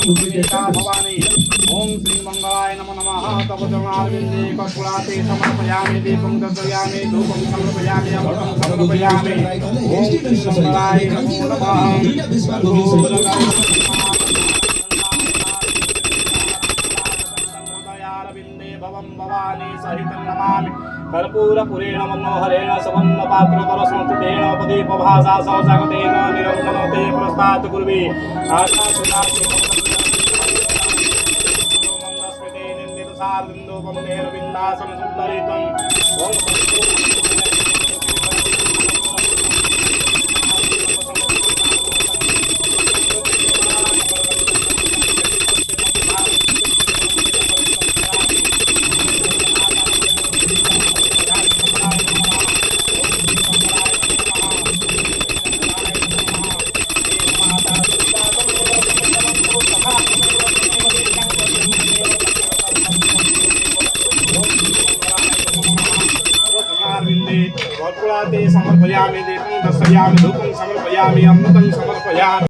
पुष्पिता भवानी ओम श्री मंगलाय नमो नमः तव चरणारविन्दे कर्पूराते समर्पयामि दीपं दर्शयामि धूपं समर्पयामि अमृतं समर्पयामि ओम श्री मंगलाय नमो नमः भवं भवानी सहितं नमामि कर्पूरपुरेण मनोहरेण सुवर्णपात्रतरसंस्थितेन उपदीपभासा सौजागतेन निरन्तरते प्रस्तात् कुर्वे आकाशनाथे मन्दस्मिते निन्दितसारविन्दोपं नेरविन्दासं सुन्दरितं कर्पूराते समर्पयामि दीपं दर्शयामि धूपं समर्पयामि अमृतं समर्पयामि